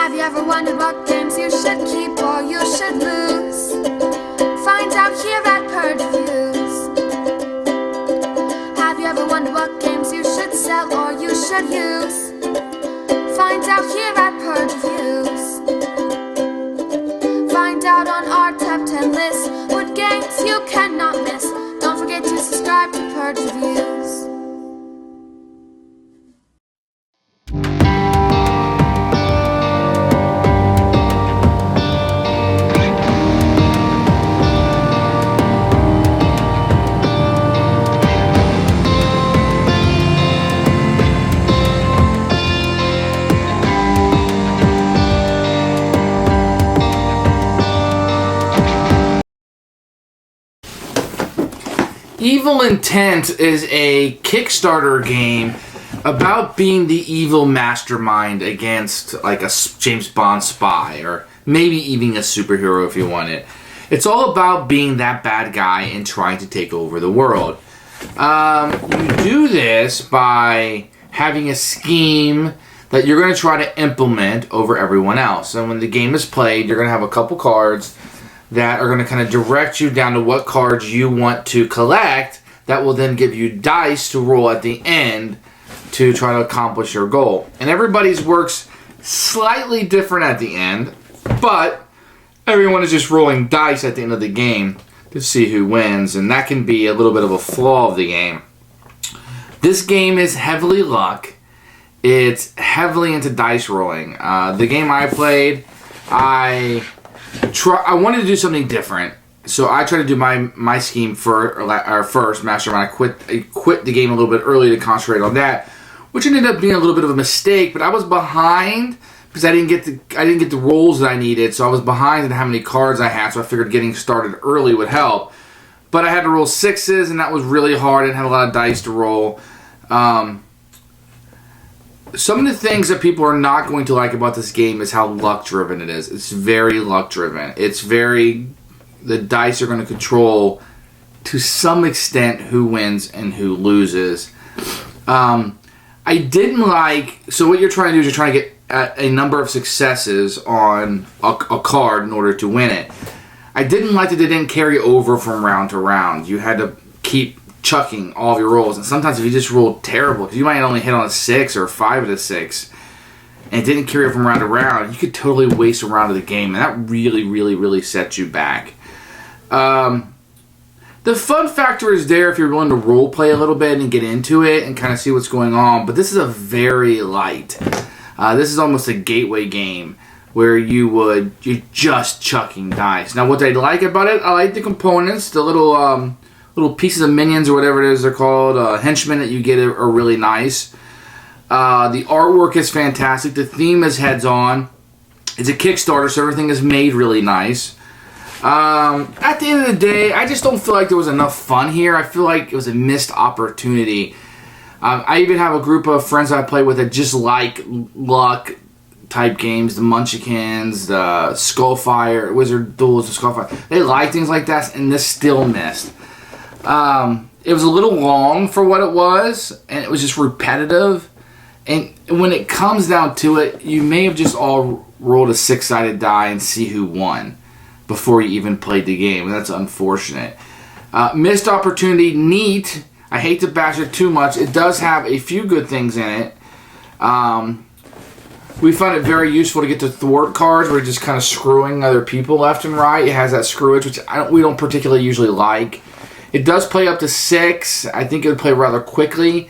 Have you ever wondered what games you should keep or you should lose? Find out here at Purge Reviews. Have you ever wondered what games you should sell or you should use? Find out here at Purge Reviews. Find out on our top 10 list what games you cannot miss. Don't forget to subscribe to Purge Reviews. Evil Intent is a Kickstarter game about being the evil mastermind against like a James Bond spy, or maybe even a superhero if you want it. It's all about being that bad guy and trying to take over the world. You do this by having a scheme that you're going to try to implement over everyone else. And when the game is played, you're going to have a couple cards that are going to kind of direct you down to what cards you want to collect that will then give you dice to roll at the end to try to accomplish your goal. And everybody's works slightly different at the end, but everyone is just rolling dice at the end of the game to see who wins, and that can be a little bit of a flaw of the game. This game is heavily luck. It's heavily into dice rolling. The game I played, I wanted to do something different, so I tried to do my scheme first, Mastermind. I quit the game a little bit early to concentrate on that, which ended up being a little bit of a mistake. But I was behind because I didn't get the rolls that I needed, so I was behind in how many cards I had. So I figured getting started early would help. But I had to roll sixes, and that was really hard. I didn't have a lot of dice to roll. Some of the things that people are not going to like about this game is how luck-driven it is. It's very luck-driven. The dice are going to control, to some extent, who wins and who loses. I didn't like... So what you're trying to do is you're trying to get a number of successes on a card in order to win it. I didn't like that they didn't carry over from round to round. You had to keep chucking all of your rolls, and sometimes if you just rolled terrible, because you might only hit on a 6 or 5 of the 6 and it didn't carry from round to round, you could totally waste a round of the game, and that really sets you back. The fun factor is there if you're willing to role play a little bit and get into it and kind of see what's going on, but this is a very light. This is almost a gateway game where you're just chucking dice. Now what I like about it, I like the components, the little pieces of minions or whatever it is they're called, henchmen that you get are really nice. The artwork is fantastic. The theme is heads on. It's a Kickstarter, so everything is made really nice. At the end of the day, I just don't feel like there was enough fun here. I feel like it was a missed opportunity. I even have a group of friends I play with that just like luck type games, the Munchkins, the Skullfire, Wizard Duels, the Skullfire. They like things like that, and this still missed. It was a little long for what it was, and it was just repetitive. And when it comes down to it, you may have just all rolled a 6-sided die and see who won before you even played the game. And that's unfortunate. Missed opportunity, neat. I hate to bash it too much. It does have a few good things in it. We found it very useful to get to thwart cards where you're just kind of screwing other people left and right. It has that screwage, which we don't particularly usually like. It does play up to 6. I think it would play rather quickly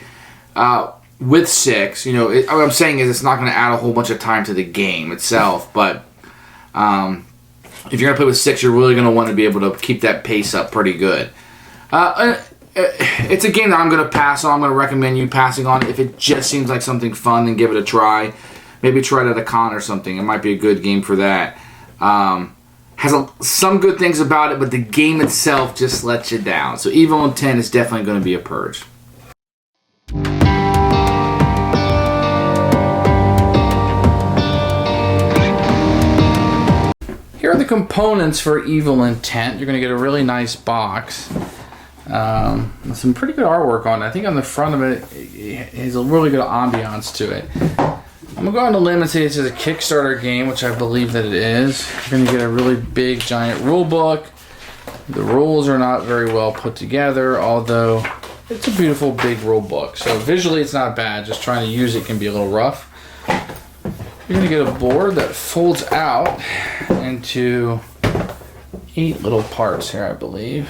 with 6. You know, what I'm saying is it's not going to add a whole bunch of time to the game itself. But if you're going to play with 6, you're really going to want to be able to keep that pace up pretty good. It's a game that I'm going to pass on. I'm going to recommend you passing on. If it just seems like something fun, then give it a try. Maybe try it at a con or something. It might be a good game for that. Has some good things about it, but the game itself just lets you down. So Evil Intent is definitely going to be a purge. Here are the components for Evil Intent. You're going to get a really nice box. Some pretty good artwork on it. I think on the front of it, it has a really good ambiance to it. I'm going to go on a limb and say this is a Kickstarter game, which I believe that it is. You're going to get a really big, giant rule book. The rules are not very well put together, although it's a beautiful, big rule book. So visually, it's not bad. Just trying to use it can be a little rough. You're going to get a board that folds out into 8 little parts here, I believe.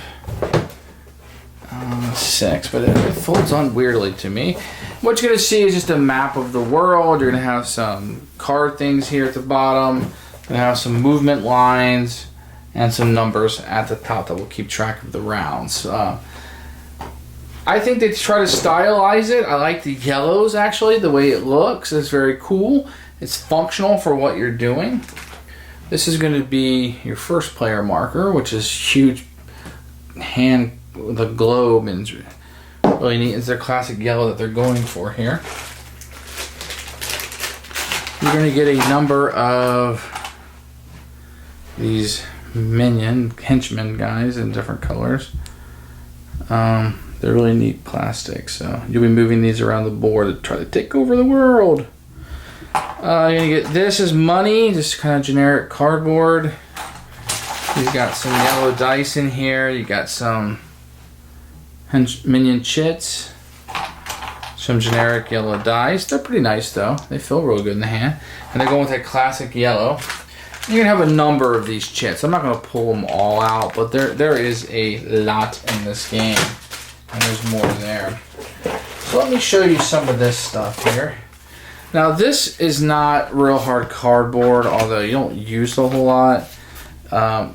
6, but it folds on weirdly to me. What you're going to see is just a map of the world. You're going to have some card things here at the bottom. You're going to have some movement lines and some numbers at the top that will keep track of the rounds. I think they try to stylize it. I like the yellows, actually. The way it looks is very cool. It's functional for what you're doing. This is going to be your first player marker, which is huge hand with a globe, and really neat. It's their classic yellow that they're going for here. You're going to get a number of these henchmen guys in different colors. They're really neat plastic, so you'll be moving these around the board to try to take over the world. You're going to get this as money, just kind of generic cardboard. You've got some yellow dice in here. You got some minion chits, some generic yellow dice. They're pretty nice though. They feel real good in the hand. And they're going with that classic yellow. You're going to have a number of these chits. I'm not going to pull them all out, but there is a lot in this game. And there's more there. So let me show you some of this stuff here. Now this is not real hard cardboard, although you don't use it a whole lot.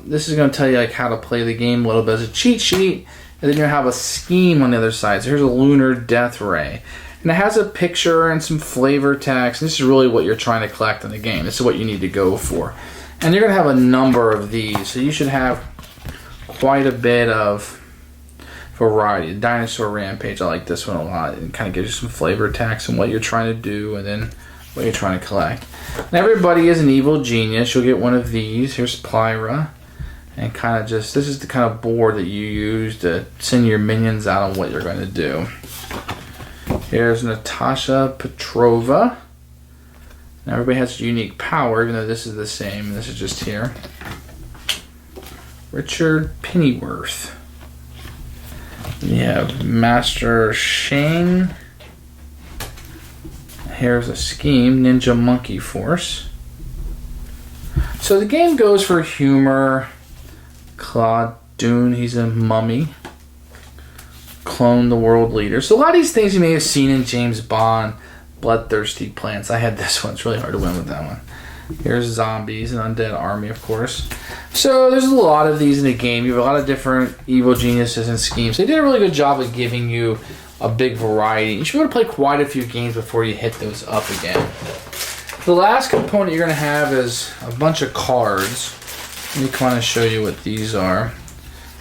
This is going to tell you like how to play the game a little bit as a cheat sheet. And then you have a scheme on the other side. So here's a lunar death ray. And it has a picture and some flavor text. This is really what you're trying to collect in the game. This is what you need to go for. And you're going to have a number of these. So you should have quite a bit of variety. Dinosaur Rampage, I like this one a lot. It kind of gives you some flavor text and what you're trying to do and then what you're trying to collect. And everybody is an evil genius. You'll get one of these. Here's Plyra. And kind of just, this is the kind of board that you use to send your minions out on what you're going to do. Here's Natasha Petrova. Now everybody has unique power, even though this is the same. This is just here. Richard Pennyworth. You have Master Shane. Here's a scheme, Ninja Monkey Force. So the game goes for humor. Claude Dune, he's a mummy. Clone the world leader. So a lot of these things you may have seen in James Bond. Bloodthirsty plants. I had this one. It's really hard to win with that one. Here's zombies, an undead army, of course. So there's a lot of these in the game. You have a lot of different evil geniuses and schemes. They did a really good job of giving you a big variety. You should be able to play quite a few games before you hit those up again. The last component you're going to have is a bunch of cards. Let me kind of show you what these are.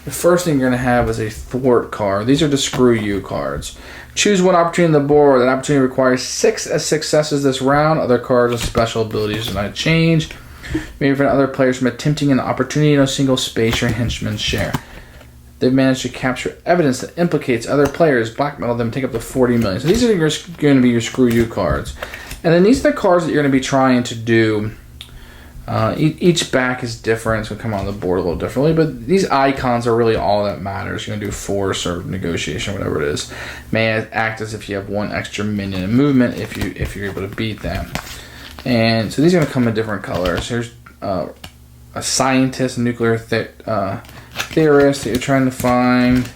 The first thing you're going to have is a thwart card. These are the screw you cards. Choose one opportunity on the board. That opportunity requires 6 successes this round. Other cards with special abilities do not change. May prevent other players from attempting an opportunity in a single space your henchmen share. They've managed to capture evidence that implicates other players, blackmail them, take up to 40 million. So these are going to be your screw you cards. And then these are the cards that you're going to be trying to do. Each back is different. It's going to come on the board a little differently, but these icons are really all that matters. You're going to do force or negotiation, whatever it is. May act as if you have 1 extra minion in movement if you're able to beat them. And so these are going to come in different colors. Here's a scientist, a nuclear theorist that you're trying to find.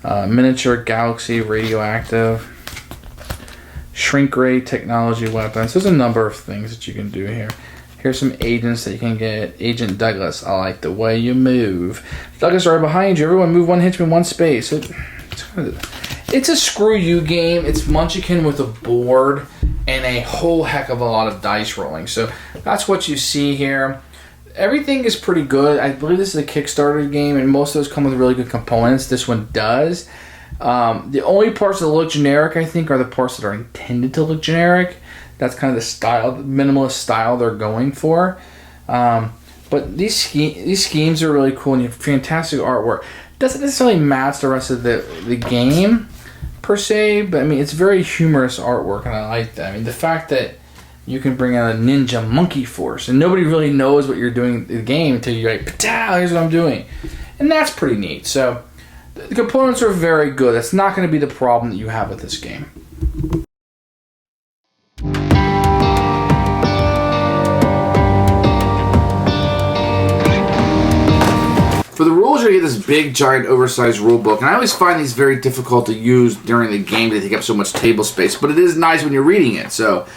Miniature galaxy radioactive. Shrink ray technology weapons. There's a number of things that you can do here. Here's some agents that you can get. Agent Douglas, I like the way you move. Douglas right behind you. Everyone move 1 henchman 1 space. It's a screw you game. It's Munchkin with a board and a whole heck of a lot of dice rolling. So that's what you see here. Everything is pretty good. I believe this is a Kickstarter game, and most of those come with really good components. This one does. The only parts that look generic, I think, are the parts that are intended to look generic. That's kind of the style, the minimalist style they're going for. But these schemes are really cool, and you have fantastic artwork. Doesn't necessarily match the rest of the game per se, but I mean it's very humorous artwork, and I like that. I mean the fact that you can bring out a ninja monkey force, and nobody really knows what you're doing in the game until you're like, "Patow, here's what I'm doing," and that's pretty neat. So the components are very good. That's not going to be the problem that you have with this game. For the rules, you get this big, giant, oversized rule book, and I always find these very difficult to use during the game. They take up so much table space, but it is nice when you're reading it. So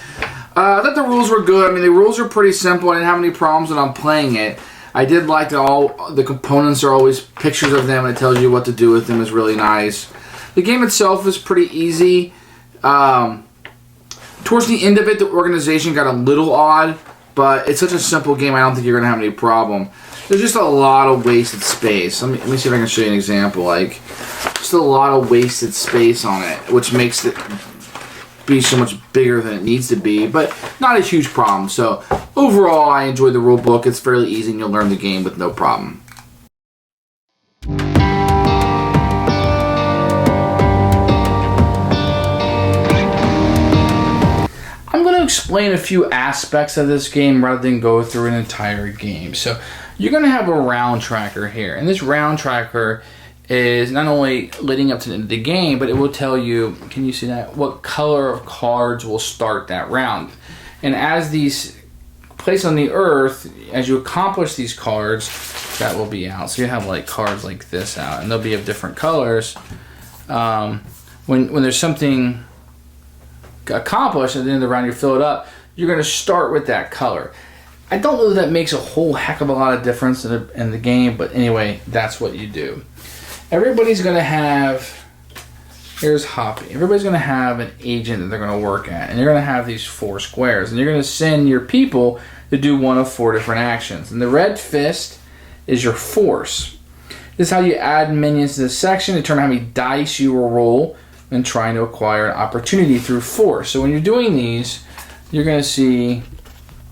I thought the rules were good. I mean, the rules are pretty simple. I didn't have any problems when I'm playing it. I did like that all the components are always pictures of them, and it tells you what to do with them. Is really nice. The game itself is pretty easy. Towards the end of it, the organization got a little odd, but it's such a simple game, I don't think you're going to have any problem. There's just a lot of wasted space. Let me see if I can show you an example. Like, just a lot of wasted space on it, which makes it be so much bigger than it needs to be, but not a huge problem. So overall, I enjoyed the rule book. It's fairly easy, and you'll learn the game with no problem. I'm going to explain a few aspects of this game rather than go through an entire game. So you're going to have a round tracker here, and this round tracker is not only leading up to the end of the game, but it will tell you, can you see that, what color of cards will start that round. And as these placed on the earth, as you accomplish these cards, that will be out. So you have like cards like this out, and they'll be of different colors. When there's something accomplished at the end of the round, you fill it up, you're going to start with that color. I don't know that makes a whole heck of a lot of difference in the game, but anyway, that's what you do. Everybody's going to have, here's Hoppy, everybody's going to have an agent that they're going to work at, and you're going to have these 4 squares, and you're going to send your people to do one of 4 different actions. And the red fist is your force. This is how you add minions to this section, determine how many dice you will roll when trying to acquire an opportunity through force. So when you're doing these, you're going to see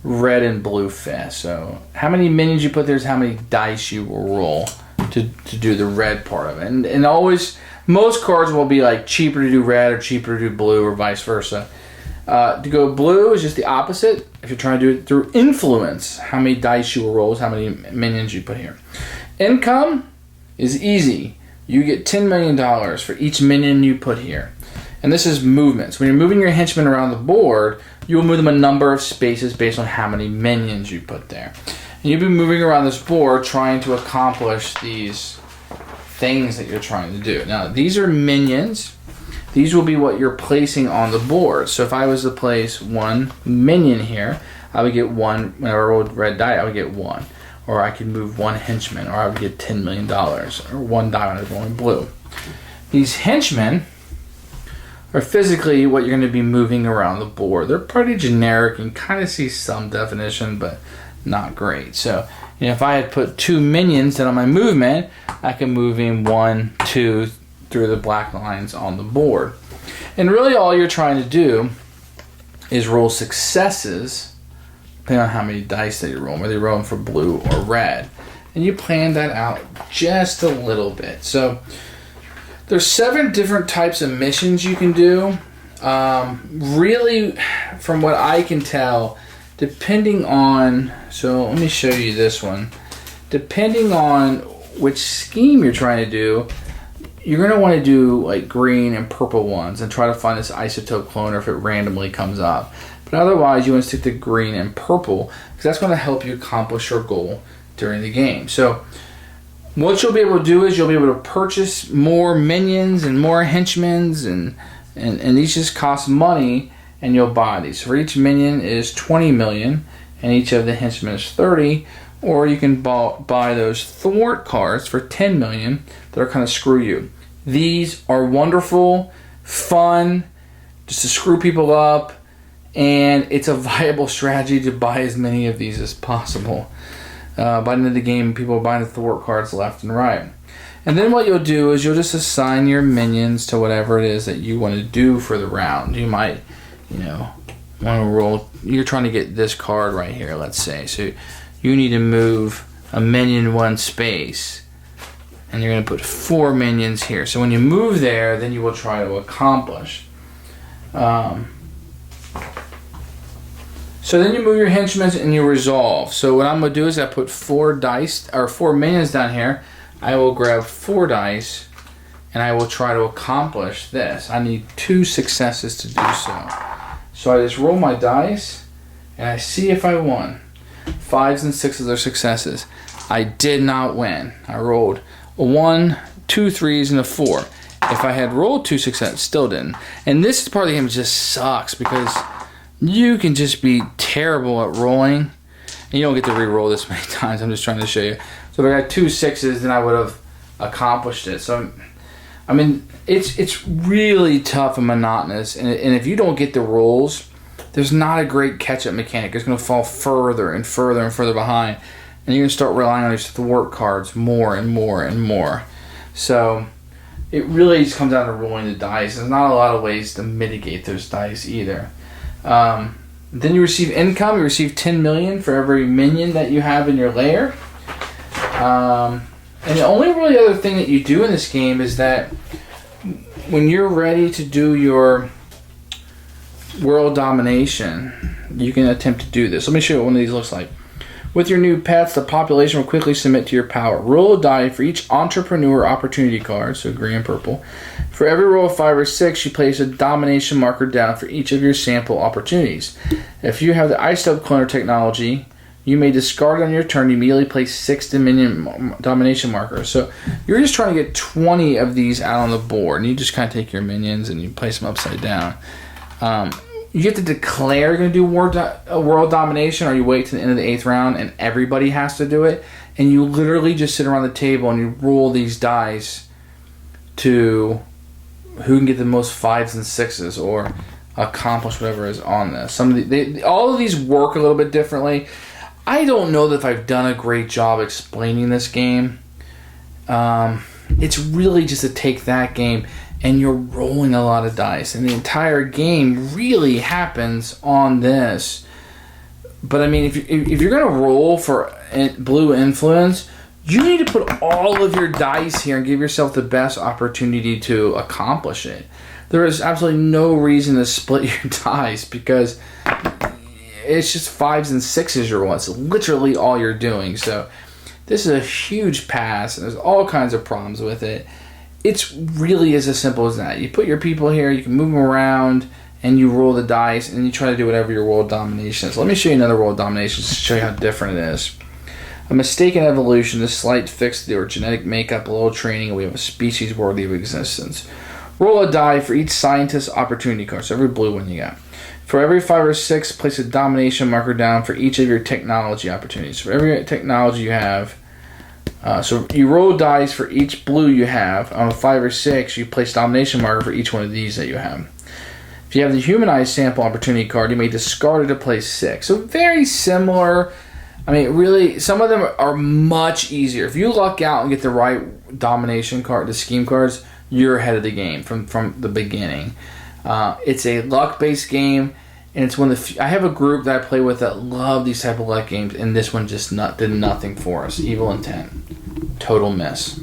red and blue fist. So how many minions you put there is how many dice you will roll to do the red part of it. And always, most cards will be like cheaper to do red or cheaper to do blue or vice versa. To go blue is just the opposite. If you're trying to do it through influence, how many dice you will roll is how many minions you put here. Income is easy. You get $10 million for each minion you put here. And this is movements. When you're moving your henchmen around the board, you will move them a number of spaces based on how many minions you put there. And you'll be moving around this board trying to accomplish these things that you're trying to do. Now, these are minions. These will be what you're placing on the board. So if I was to place 1 minion here, I would get 1. Whenever I rolled red die, I would get 1. Or I could move 1 henchman, or I would get $10 million, or 1 die when I was rolling blue. These henchmen are physically what you're going to be moving around the board. They're pretty generic and kind of see some definition, but not great. So, if I had put 2 minions then on my movement, I can move in 1, 2 through the black lines on the board. And really all you're trying to do is roll successes, depending on how many dice that you're rolling, whether you're rolling for blue or red. And you plan that out just a little bit. So there's 7 different types of missions you can do. Really, from what I can tell, depending on, so let me show you this one. Depending on which scheme you're trying to do, you're going to want to do like green and purple ones and try to find this isotope cloner if it randomly comes up. But otherwise, you want to stick to green and purple because that's going to help you accomplish your goal during the game. So what you'll be able to do is you'll be able to purchase more minions and more henchmen, and these just cost money, and you'll buy these. For each minion is 20 million, and each of the henchmen is 30. Or you can buy those thwart cards for 10 million that are kind of screw you. These are wonderful, fun, just to screw people up, and it's a viable strategy to buy as many of these as possible. By the end of the game, people are buying the thwart cards left and right. And then what you'll do is you'll just assign your minions to whatever it is that you want to do for the round. You might, want to roll, you're trying to get this card right here, let's say. So you need to move a minion 1 space, and you're going to put 4 minions here. So when you move there, then you will try to accomplish. So then you move your henchmen and you resolve. So what I'm going to do is I put 4 dice, or 4 minions down here. I will grab 4 dice, and I will try to accomplish this. I need 2 successes to do so. So I just roll my dice, and I see if I won. 5s and 6s are successes. I did not win. I rolled a 1, 2 3s, and a 4. If I had rolled 2 successes, still didn't. And this part of the game just sucks because you can just be terrible at rolling. And you don't get to re-roll this many times. I'm just trying to show you. So if I got 2 6s, then I would have accomplished it. So, I mean, it's really tough and monotonous. And if you don't get the rolls, there's not a great catch-up mechanic. It's going to fall further and further and further behind. And you're going to start relying on these thwart cards more and more and more. So it really just comes down to rolling the dice. There's not a lot of ways to mitigate those dice either. Then you receive income. You receive 10 million for every minion that you have in your lair. And the only really other thing that you do in this game is that when you're ready to do your world domination, you can attempt to do this. Let me show you what one of these looks like. With your new pets, the population will quickly submit to your power. Roll a die for each entrepreneur opportunity card, so green and purple. For every roll of 5 or 6, you place a domination marker down for each of your sample opportunities. If you have the Iced Up Cloner technology, you may discard on your turn. You immediately place 6 Dominion domination markers. So you're just trying to get 20 of these out on the board, and you just kind of take your minions and you place them upside down. You have to declare you're going to do world domination, or you wait to the end of the 8th round and everybody has to do it. And you literally just sit around the table and you roll these dice to who can get the most 5s and 6s or accomplish whatever is on this. All of these work a little bit differently. I don't know that if I've done a great job explaining this game. It's really just to take that game and you're rolling a lot of dice. And the entire game really happens on this. But I mean, if you're going to roll for blue influence, you need to put all of your dice here and give yourself the best opportunity to accomplish it. There is absolutely no reason to split your dice because it's just 5s and 6s you're rolling. It's literally all you're doing. So this is a huge pass, and there's all kinds of problems with it. It's really as simple as that. You put your people here, you can move them around, and you roll the dice, and you try to do whatever your world domination is. Let me show you another world domination to show you how different it is. A mistaken evolution, a slight fix to our genetic makeup, a little training, and we have a species worthy of existence. Roll a die for each scientist opportunity card, so every blue one you got. For every 5 or 6, place a domination marker down for each of your technology opportunities. For every technology you have, so you roll dice for each blue you have. On a 5 or 6, you place domination marker for each one of these that you have. If you have the humanized sample opportunity card, you may discard it to place 6. So very similar. I mean, really, some of them are much easier. If you luck out and get the right domination card, the scheme cards, you're ahead of the game from the beginning. It's a luck-based game, and it's one of the few, I have a group that I play with that love these type of luck games, and this one just did nothing for us. Evil Intent. Total miss.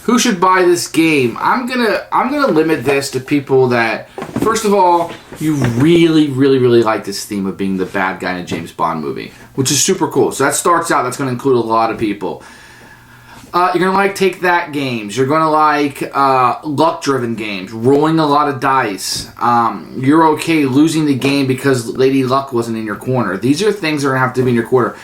Who should buy this game? I'm gonna limit this to people that, first of all, you really, really, really like this theme of being the bad guy in a James Bond movie, which is super cool. So that starts out, that's going to include a lot of people. You're going to like take-that games. You're going to like luck-driven games, rolling a lot of dice. You're okay losing the game because Lady Luck wasn't in your corner. These are things that are going to have to be in your corner.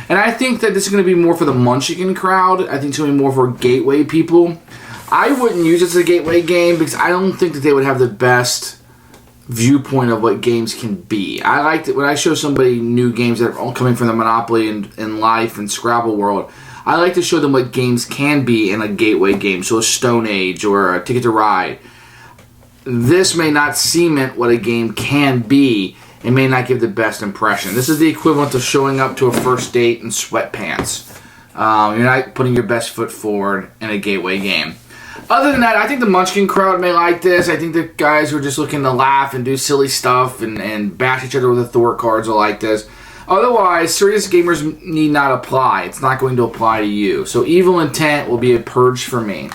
And I think that this is going to be more for the Munchkin crowd. I think it's going to be more for gateway people. I wouldn't use it as a gateway game because I don't think that they would have the best viewpoint of what games can be. I like that when I show somebody new games that are all coming from the Monopoly and Life and Scrabble world, I like to show them what games can be in a gateway game, so a Stone Age or a Ticket to Ride. This may not cement what a game can be. It may not give the best impression. This is the equivalent of showing up to a first date in sweatpants. You're not putting your best foot forward in a gateway game. Other than that, I think the Munchkin crowd may like this. I think the guys who are just looking to laugh and do silly stuff and bash each other with the Thor cards will like this. Otherwise, serious gamers need not apply. It's not going to apply to you. So Evil Intent will be a purge for me.